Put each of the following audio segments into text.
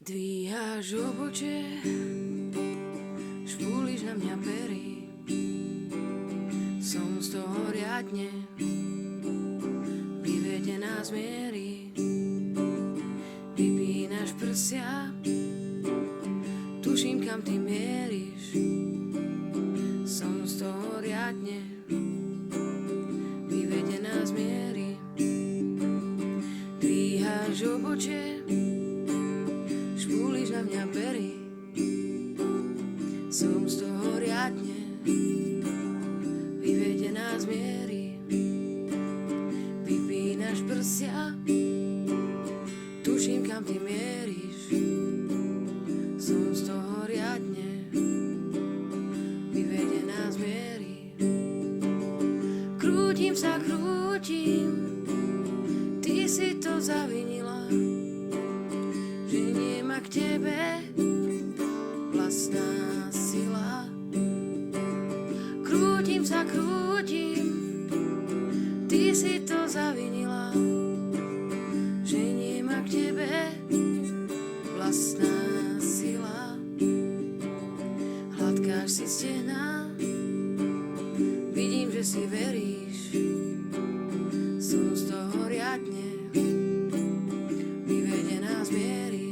Dvíhaš obočie, špúliš na mňa pery, som z toho riadne vyvedená z miery. Vypínaš prsia, tuším, kam ty mieríš, som z toho riadne vyvedená z miery. Dvíhaš obočie, špúliš na mňa pery, som z toho riadne vyvedená z miery. Vypínaš prsia, tuším, kam ty mieríš, som z toho riadne vyvedená z miery. Krútim sa, krútim, ty si to zavinila, že nie má k tebe vlastná sila. Krútim sa, krútim, ty si to zavinila, že nie má k tebe vlastná sila. Hladkáš si stehná, vidím, že si veríš, som z toho riadne vyvedená z miery.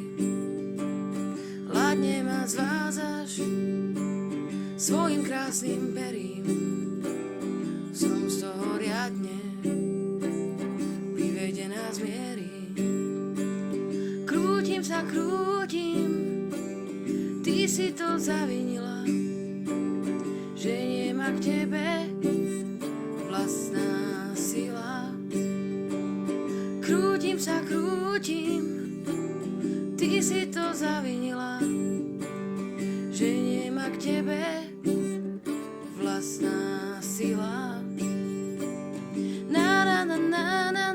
Ladne ma zvázaš svojim krásnym perím, som z toho riadne vyvedená z miery. Krútim sa, krútim, ty si to zavinila, že nemá k tebe vlastná sila. Krútim sa, krútim, ty si to zavinila, že nemá k tebe vlastná sila. Na na na na na